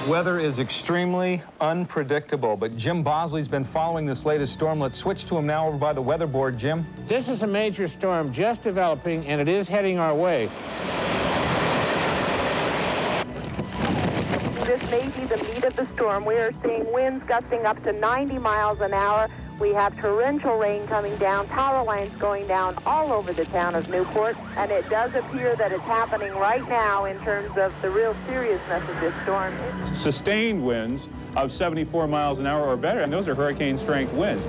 Weather is extremely unpredictable, but Jim Bosley's been following this latest storm. Let's switch to him now over by the weather board. Jim? This is a major storm just developing, and it is heading our way. This may be the meat of the storm. We are seeing winds gusting up to 90 miles an hour. We have torrential rain coming down, power lines going down all over the town of Newport, and it does appear that it's happening right now in terms of the real seriousness of this storm. Sustained winds of 74 miles an hour or better, and those are hurricane-strength winds.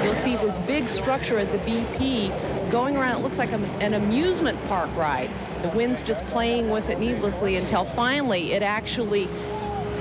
You'll see this big structure at the BP going around. It looks like an amusement park ride. The wind's just playing with it needlessly until finally it actually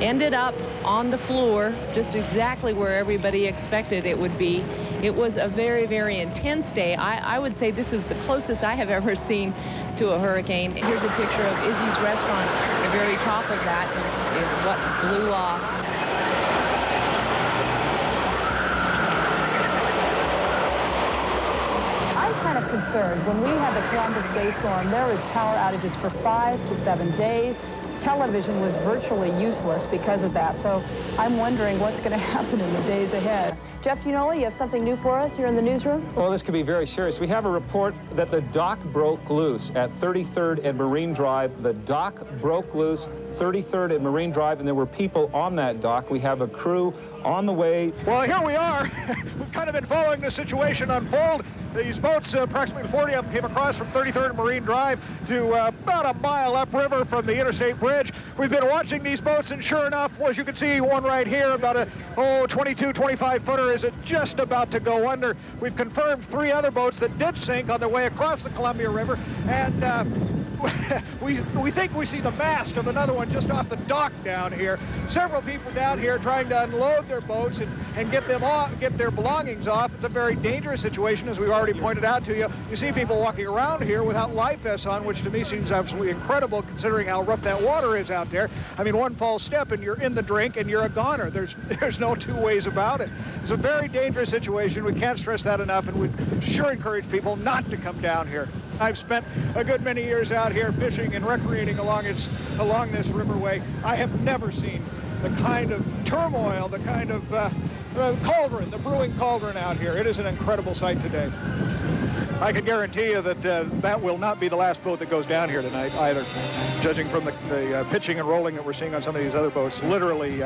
ended up on the floor, just exactly where everybody expected it would be. It was a very, very intense day. I would say this is the closest I have ever seen to a hurricane. Here's a picture of Izzy's restaurant. The very top of that is what blew off. I'm kind of concerned. When we had the Columbus Day storm, there was power outages for 5 to 7 days. Television was virtually useless because of that. So I'm wondering what's going to happen in the days ahead. Jeff Gianola, you have something new for us here in the newsroom? Well, this could be very serious. We have a report that the dock broke loose at 33rd and Marine Drive. The dock broke loose, 33rd and Marine Drive, and there were people on that dock. We have a crew on the way. Well, here we are. We've kind of been following the situation unfold. These boats, approximately 40 of them, came across from 33rd and Marine Drive to about a mile upriver from the interstate bridge. We've been watching these boats, and sure enough, as you can see, one right here, about a 22, 25-footer, is just about to go under. We've confirmed 3 other boats that did sink on their way across the Columbia River, and we think we see the mast of another one just off the dock down here. Several people down here trying to unload their boats and get them off, get their belongings off. It's a very dangerous situation, as we've already pointed out to you. You see people walking around here without life vests on, which to me seems absolutely incredible considering how rough that water is out there. I mean, one false step and you're in the drink and you're a goner. There's no two ways about it. It's a very dangerous situation. We can't stress that enough, and we sure encourage people not to come down here. I've spent a good many years out here fishing and recreating along this riverway. I have never seen the kind of turmoil, the kind of cauldron, the brewing cauldron out here. It is an incredible sight today. I can guarantee you that that will not be the last boat that goes down here tonight either, judging from the pitching and rolling that we're seeing on some of these other boats. Literally,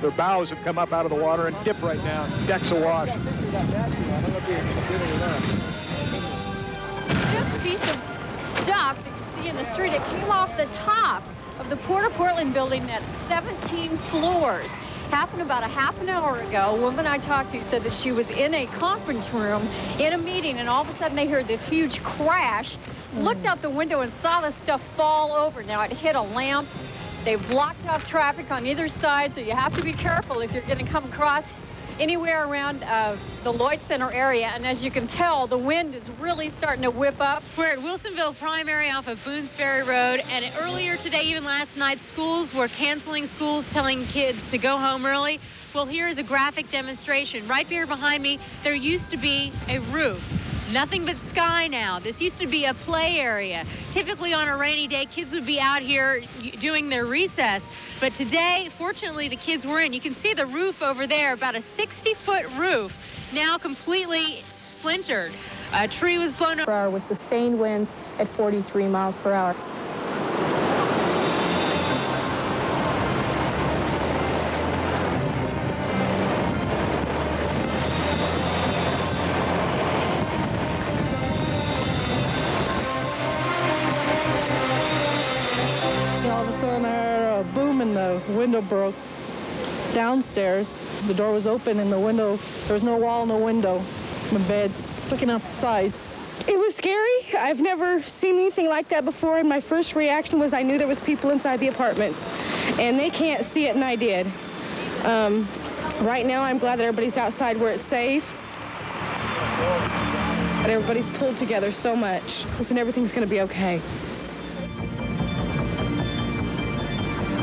their bows have come up out of the water and dip right down, decks awash. This piece of stuff that you see in the street, it came off the top of the Port of Portland building that's 17 floors. Happened about a half an hour ago. A woman I talked to said that she was in a conference room in a meeting, and all of a sudden they heard this huge crash, looked out the window and saw this stuff fall over. Now it hit a lamp. They blocked off traffic on either side, so you have to be careful if you're going to come across anywhere around the Lloyd Center area. And as you can tell, the wind is really starting to whip up. We're at Wilsonville Primary off of Boones Ferry Road, and earlier today, even last night, schools were canceling schools, telling kids to go home early. Well, here is a graphic demonstration. Right here behind me, there used to be a roof. Nothing but sky now. This used to be a play area. Typically on a rainy day, kids would be out here doing their recess. But today, fortunately, the kids were in. You can see the roof over there, about a 60-foot roof, now completely splintered. A tree was blown up. Per hour with sustained winds at 43 miles per hour. And I heard a boom and the window broke downstairs. The door was open and the window, there was no wall, no window. My bed's sticking outside. It was scary. I've never seen anything like that before, and my first reaction was I knew there was people inside the apartment, and they can't see it, and I did. Right now, I'm glad that everybody's outside where it's safe. But everybody's pulled together so much. Listen, everything's going to be okay.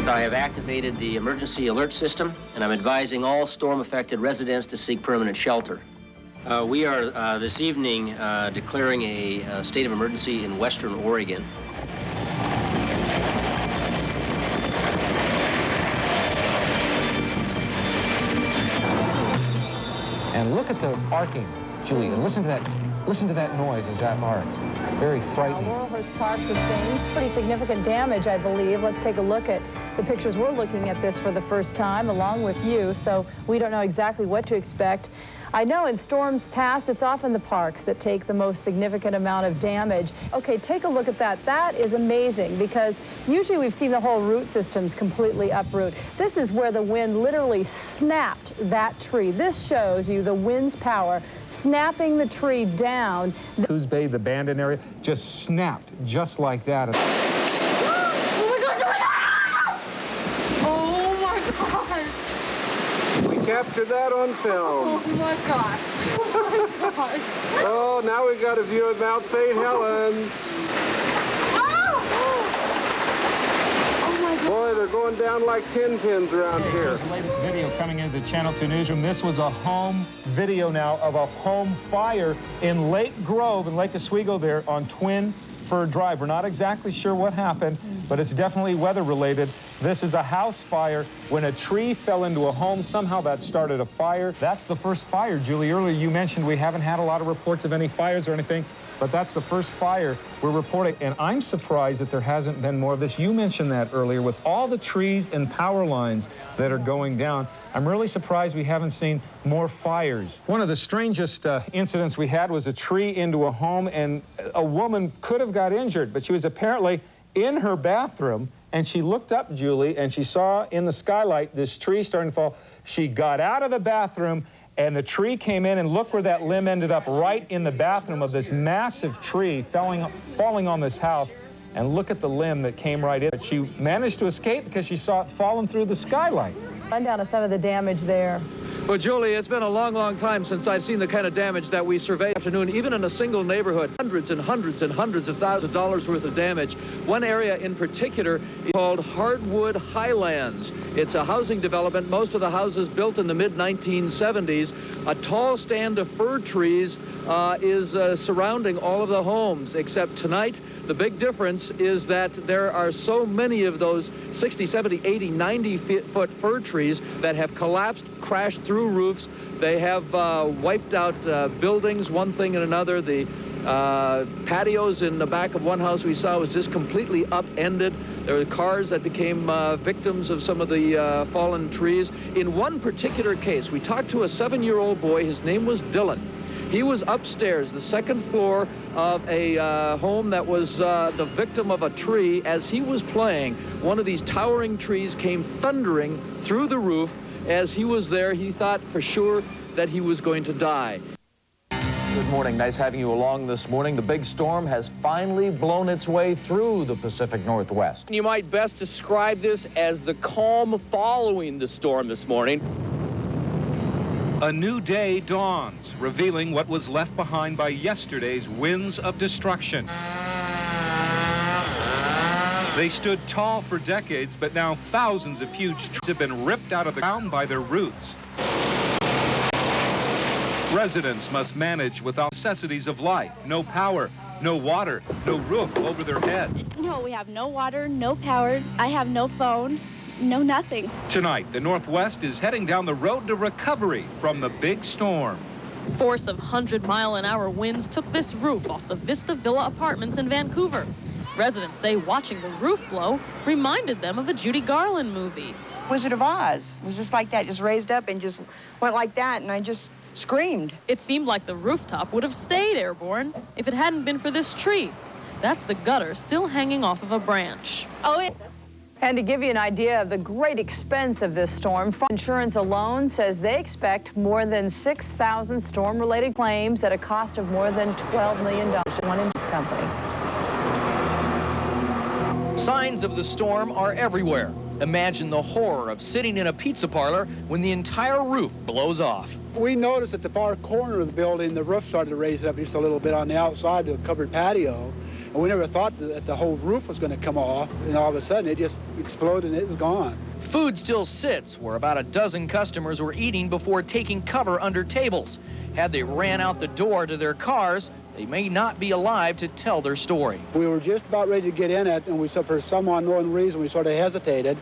I have activated the emergency alert system, and I'm advising all storm-affected residents to seek permanent shelter. We are this evening declaring a state of emergency in western Oregon. And look at those arcing, Julie, and listen to that noise as that arcs. Very frightening. Laurelhurst Park sustained pretty significant damage, I believe. Let's take a look at the pictures. We're looking at this for the first time, along with you, so we don't know exactly what to expect. I know in storms past, it's often the parks that take the most significant amount of damage. Okay, take a look at that. That is amazing, because usually we've seen the whole root systems completely uproot. This is where the wind literally snapped that tree. This shows you the wind's power snapping the tree down. Coos Bay, the abandoned area, just snapped just like that. Oh my God! We captured that on film. Oh my gosh! Oh my gosh! Oh, now we've got a view of Mount St. Helens. Boy, they're going down like 10 pins around here. Here's the latest video coming into the Channel 2 newsroom. This was a home video now of a home fire in Lake Grove in Lake Oswego there on Twin Fir Drive. We're not exactly sure what happened, but it's definitely weather-related. This is a house fire. When a tree fell into a home, somehow that started a fire. That's the first fire, Julie. Earlier you mentioned we haven't had a lot of reports of any fires or anything, but that's the first fire we're reporting. And I'm surprised that there hasn't been more of this. You mentioned that earlier with all the trees and power lines that are going down. I'm really surprised we haven't seen more fires. One of the strangest incidents we had was a tree into a home, and a woman could have got injured, but she was apparently in her bathroom, and she looked up, Julie, and she saw in the skylight this tree starting to fall. She got out of the bathroom, and the tree came in, and look where that limb ended up, right in the bathroom of this massive tree falling on this house. And look at the limb that came right in. She managed to escape because she saw it falling through the skylight. Run down to some of the damage there. Well, Julie, it's been a long, long time since I've seen the kind of damage that we surveyed this afternoon, even in a single neighborhood. Hundreds and hundreds and hundreds of thousands of dollars worth of damage. One area in particular is called Hardwood Highlands. It's a housing development, most of the houses built in the mid-1970s. A tall stand of fir trees is surrounding all of the homes, except tonight, the big difference is that there are so many of those 60, 70, 80, 90-foot fir trees that have collapsed, crashed through roofs. They have wiped out buildings, one thing and another. The patios in the back of one house we saw was just completely upended. There were cars that became victims of some of the fallen trees. In one particular case, we talked to a 7-year-old boy. His name was Dylan. He was upstairs, the second floor of a home that was the victim of a tree. As he was playing, one of these towering trees came thundering through the roof. As he was there, he thought for sure that he was going to die. Good morning. Nice having you along this morning. The big storm has finally blown its way through the Pacific Northwest. You might best describe this as the calm following the storm this morning. A new day dawns, revealing what was left behind by yesterday's winds of destruction. They stood tall for decades, but now thousands of huge trees have been ripped out of the ground by their roots. Residents must manage without necessities of life. No power, no water, no roof over their head. No, we have no water, no power. I have no phone. No, nothing. Tonight, the Northwest is heading down the road to recovery from the big storm. Force of 100-mile-an-hour winds took this roof off the Vista Villa apartments in Vancouver. Residents say watching the roof blow reminded them of a Judy Garland movie. Wizard of Oz. It was just like that, just raised up and just went like that, and I just screamed. It seemed like the rooftop would have stayed airborne if it hadn't been for this tree. That's the gutter still hanging off of a branch. Oh, it... And to give you an idea of the great expense of this storm, insurance alone says they expect more than 6,000 storm-related claims at a cost of more than $12 million to one insurance company. Signs of the storm are everywhere. Imagine the horror of sitting in a pizza parlor when the entire roof blows off. We noticed at the far corner of the building, the roof started to raise up just a little bit on the outside of the covered patio. And we never thought that the whole roof was going to come off, and all of a sudden it just exploded and it was gone. Food still sits where about a dozen customers were eating before taking cover under tables. Had they ran out the door to their cars, they may not be alive to tell their story. We were just about ready to get in it, and for some unknown reason we sort of hesitated.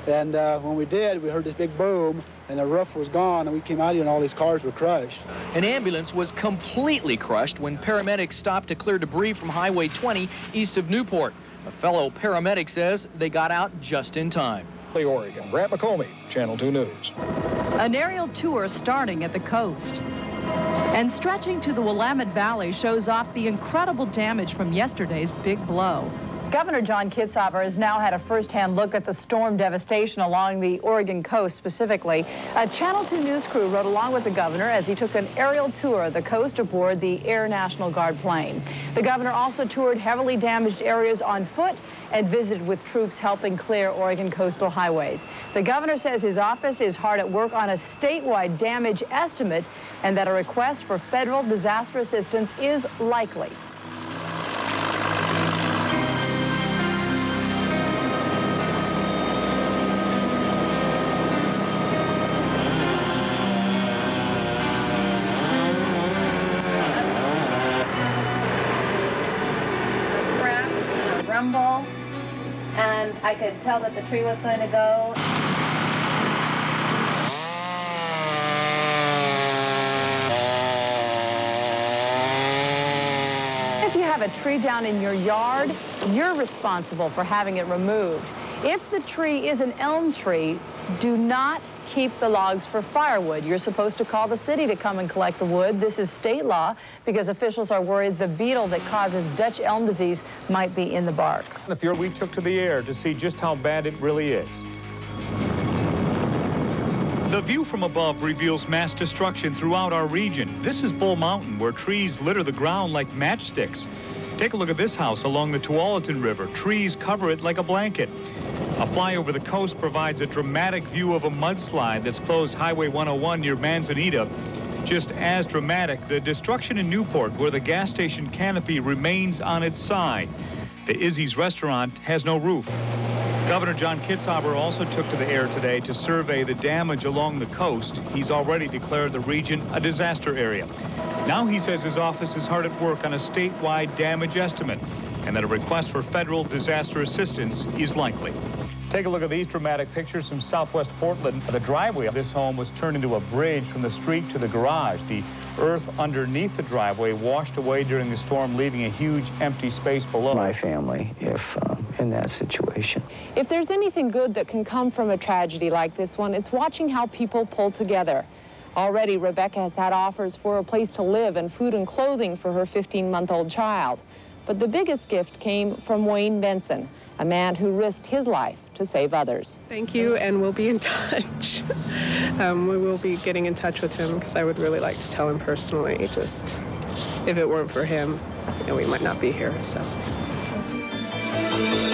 And when we did, we heard this big boom, and the roof was gone, and we came out here and all these cars were crushed. An ambulance was completely crushed when paramedics stopped to clear debris from Highway 20 east of Newport. A fellow paramedic says they got out just in time. Oregon, Grant McComey, Channel 2 News. An aerial tour starting at the coast and stretching to the Willamette Valley shows off the incredible damage from yesterday's big blow. Governor John Kitzhaber has now had a first-hand look at the storm devastation along the Oregon coast specifically. A Channel 2 news crew rode along with the governor as he took an aerial tour of the coast aboard the Air National Guard plane. The governor also toured heavily damaged areas on foot and visited with troops helping clear Oregon coastal highways. The governor says his office is hard at work on a statewide damage estimate and that a request for federal disaster assistance is likely. Rumble, and I could tell that the tree was going to go. If you have a tree down in your yard, you're responsible for having it removed. If the tree is an elm tree, do not keep the logs for firewood. You're supposed to call the city to come and collect the wood. This is state law because officials are worried the beetle that causes Dutch elm disease might be in the bark. We took to the air to see just how bad it really is. The view from above reveals mass destruction throughout our region. This is Bull Mountain, where trees litter the ground like matchsticks. Take a look at this house along the Tualatin River. Trees cover it like a blanket. A flyover the coast provides a dramatic view of a mudslide that's closed Highway 101 near Manzanita. Just as dramatic, the destruction in Newport, where the gas station canopy remains on its side. The Izzy's restaurant has no roof. Governor John Kitzhaber also took to the air today to survey the damage along the coast. He's already declared the region a disaster area. Now he says his office is hard at work on a statewide damage estimate and that a request for federal disaster assistance is likely. Take a look at these dramatic pictures from southwest Portland. The driveway of this home was turned into a bridge from the street to the garage. The earth underneath the driveway washed away during the storm, leaving a huge empty space below. My family, if in that situation. If there's anything good that can come from a tragedy like this one, it's watching how people pull together. Already, Rebecca has had offers for a place to live and food and clothing for her 15-month-old child. But the biggest gift came from Wayne Benson, a man who risked his life to save others. Thank you, and we'll be in touch. We will be getting in touch with him because I would really like to tell him personally, just if it weren't for him, we might not be here, so.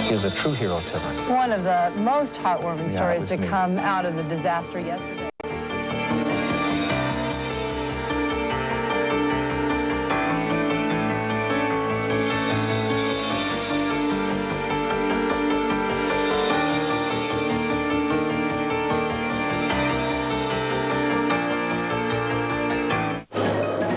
He is a true hero to her. One of the most heartwarming stories to come out of the disaster yesterday.